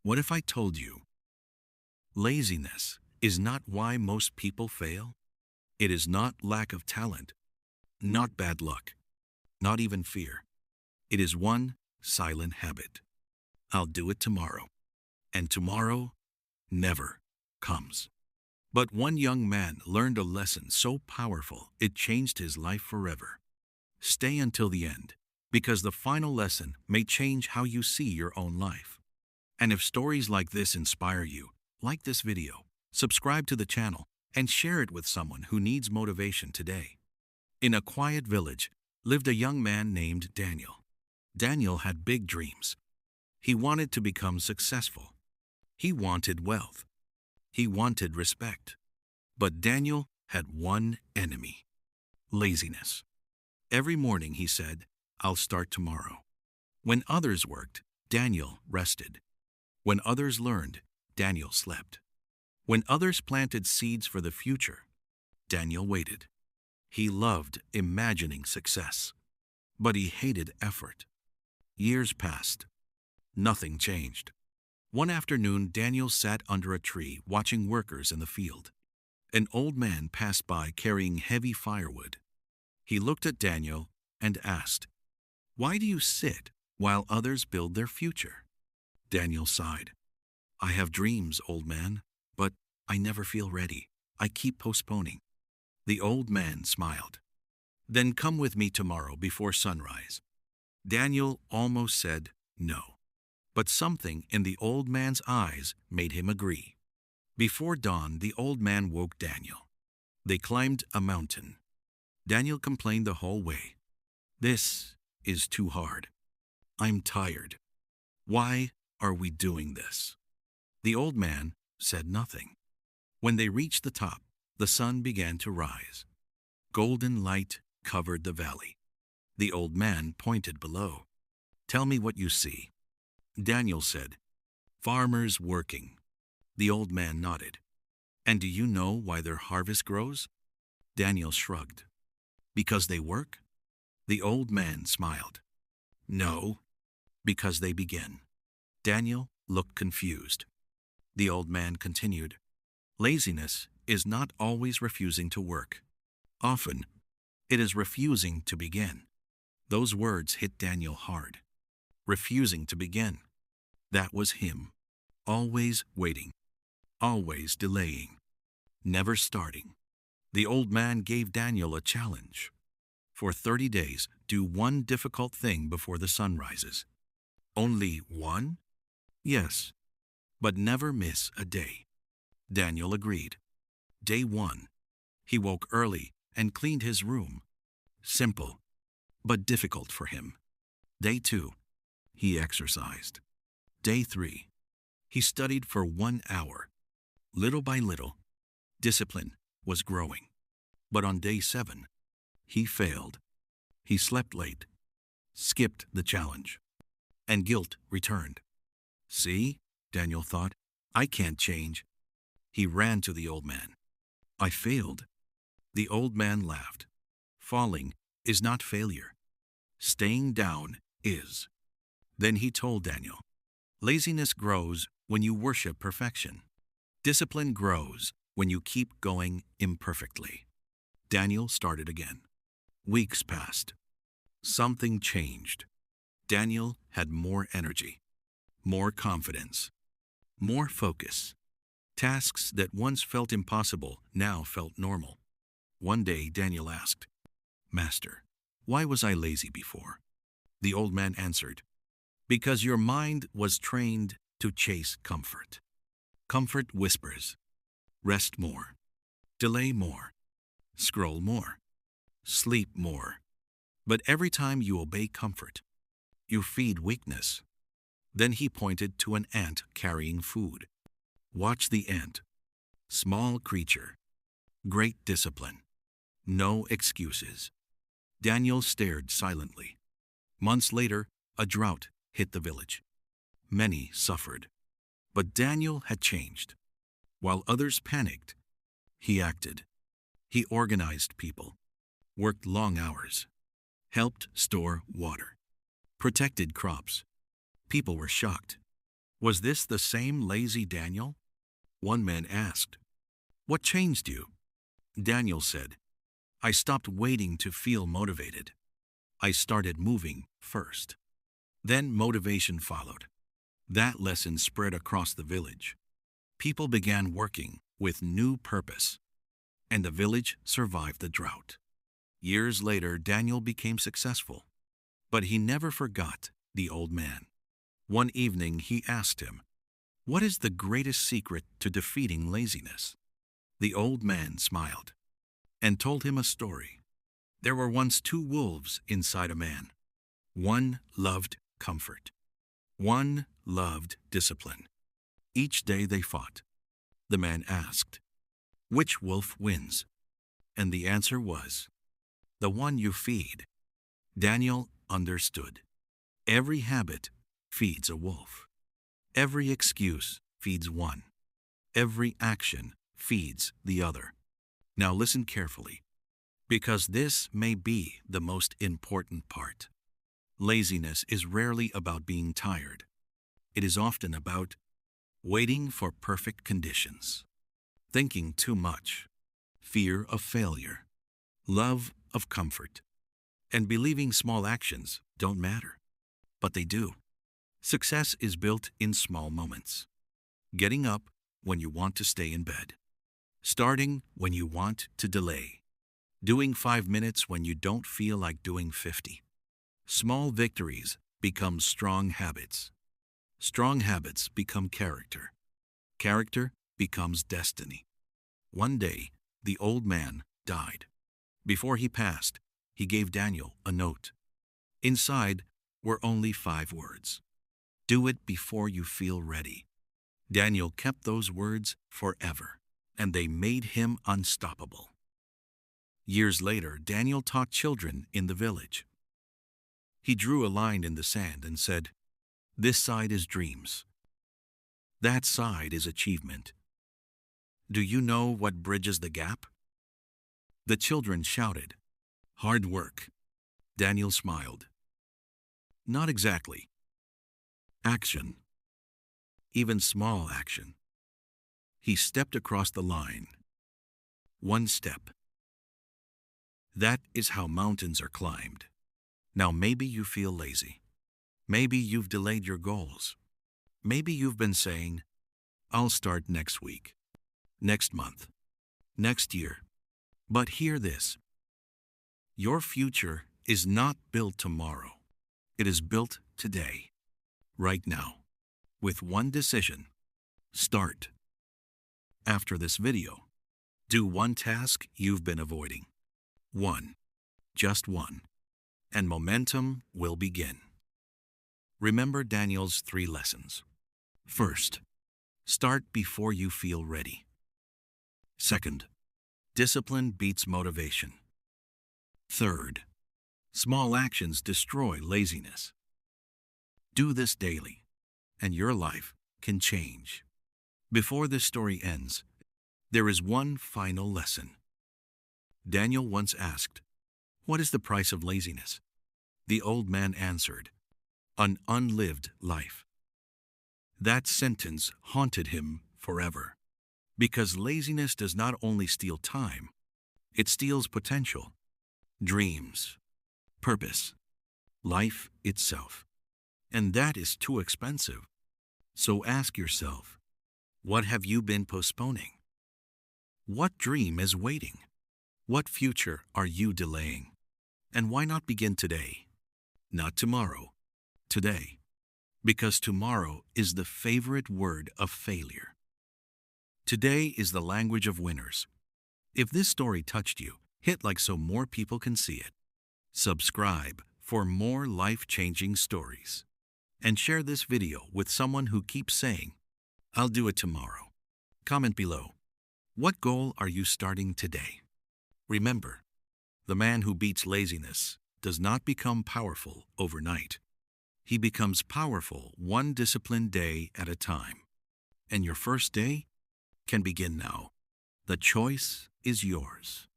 What if I told you laziness is not why most people fail? It is not lack of talent, not bad luck, not even fear. It is one silent habit. I'll do it tomorrow. And tomorrow never comes. But one young man learned a lesson so powerful it changed his life forever. Stay until the end, because the final lesson may change how you see your own life. And if stories like this inspire you, like this video, subscribe to the channel, and share it with someone who needs motivation today. In a quiet village lived a young man named Daniel. Daniel had big dreams. He wanted to become successful. He wanted wealth. He wanted respect. But Daniel had one enemy: laziness. Every morning he said, "I'll start tomorrow." When others worked, Daniel rested. When others learned, Daniel slept. When others planted seeds for the future, Daniel waited. He loved imagining success, but he hated effort. Years passed. Nothing changed. One afternoon, Daniel sat under a tree watching workers in the field. An old man passed by carrying heavy firewood. He looked at Daniel and asked, "Why do you sit while others build their future?" Daniel sighed. "I have dreams, old man, but I never feel ready. I keep postponing." The old man smiled. "Then come with me tomorrow before sunrise." Daniel almost said no, but something in the old man's eyes made him agree. Before dawn, the old man woke Daniel. They climbed a mountain. Daniel complained the whole way. "This is too hard. I'm tired. Why are we doing this?" The old man said nothing. When they reached the top, the sun began to rise. Golden light covered the valley. The old man pointed below. "Tell me what you see." Daniel said, "Farmers working." The old man nodded. "And do you know why their harvest grows?" Daniel shrugged. "Because they work?" The old man smiled. "No, because they begin." Daniel looked confused. The old man continued, "Laziness is not always refusing to work. Often, it is refusing to begin." Those words hit Daniel hard. Refusing to begin. That was him. Always waiting. Always delaying. Never starting. The old man gave Daniel a challenge. For 30 days, do one difficult thing before the sun rises. Only one? Yes, but never miss a day. Daniel agreed. Day 1, he woke early and cleaned his room. Simple, but difficult for him. Day 2, he exercised. Day 3, he studied for 1 hour. Little by little, discipline was growing. But on day 7, he failed. He slept late, skipped the challenge, and guilt returned. "See," Daniel thought, "I can't change." He ran to the old man. "I failed." The old man laughed. Falling is not failure. Staying down is. Then he told Daniel, "Laziness grows when you worship perfection. Discipline grows when you keep going imperfectly." Daniel started again. Weeks passed. Something changed. Daniel had more energy, more confidence, more focus. Tasks that once felt impossible now felt normal. One day Daniel asked, "Master, why was I lazy before?" The old man answered, "Because your mind was trained to chase comfort. Comfort whispers, rest more, delay more, scroll more, sleep more. But every time you obey comfort, you feed weakness." Then he pointed to an ant carrying food. "Watch the ant. Small creature. Great discipline. No excuses." Daniel stared silently. Months later, a drought hit the village. Many suffered. But Daniel had changed. While others panicked, he acted. He organized people, worked long hours, helped store water, protected crops. People were shocked. Was this the same lazy Daniel? One man asked, "What changed you?" Daniel said, "I stopped waiting to feel motivated. I started moving first." Then motivation followed. That lesson spread across the village. People began working with new purpose, and the village survived the drought. Years later, Daniel became successful, but he never forgot the old man. One evening, he asked him, "What is the greatest secret to defeating laziness?" The old man smiled and told him a story. There were once two wolves inside a man. One loved comfort. One loved discipline. Each day they fought. The man asked, "Which wolf wins?" And the answer was, "The one you feed." Daniel understood. Every habit feeds a wolf. Every excuse feeds one. Every action feeds the other. Now listen carefully, because this may be the most important part. Laziness is rarely about being tired. It is often about waiting for perfect conditions, thinking too much, fear of failure, love of comfort, and believing small actions don't matter. But they do. Success is built in small moments. Getting up when you want to stay in bed. Starting when you want to delay. Doing 5 minutes when you don't feel like doing 50. Small victories become strong habits. Strong habits become character. Character becomes destiny. One day, the old man died. Before he passed, he gave Daniel a note. Inside were only 5 words. "Do it before you feel ready." Daniel kept those words forever, and they made him unstoppable. Years later, Daniel taught children in the village. He drew a line in the sand and said, "This side is dreams. That side is achievement. Do you know what bridges the gap?" The children shouted, "Hard work." Daniel smiled. "Not exactly. Action. Even small action." He stepped across the line. One step. That is how mountains are climbed. Now maybe you feel lazy. Maybe you've delayed your goals. Maybe you've been saying, "I'll start next week, next month, next year." But hear this. Your future is not built tomorrow. It is built today, right now, with one decision. Start. After this video, do one task you've been avoiding. One. Just one. And momentum will begin. Remember Daniel's 3 lessons. First, start before you feel ready. Second, discipline beats motivation. Third, small actions destroy laziness. Do this daily, and your life can change. Before this story ends, there is one final lesson. Daniel once asked, "What is the price of laziness?" The old man answered, "An unlived life." That sentence haunted him forever, because laziness does not only steal time, it steals potential, dreams, purpose, life itself. And that is too expensive. So ask yourself, what have you been postponing? What dream is waiting? What future are you delaying? And why not begin today? Not tomorrow, today. Because tomorrow is the favorite word of failure. Today is the language of winners. If this story touched you, hit like so more people can see it. Subscribe for more life-changing stories. And share this video with someone who keeps saying, "I'll do it tomorrow." Comment below. What goal are you starting today? Remember, the man who beats laziness does not become powerful overnight. He becomes powerful one disciplined day at a time. And your first day can begin now. The choice is yours.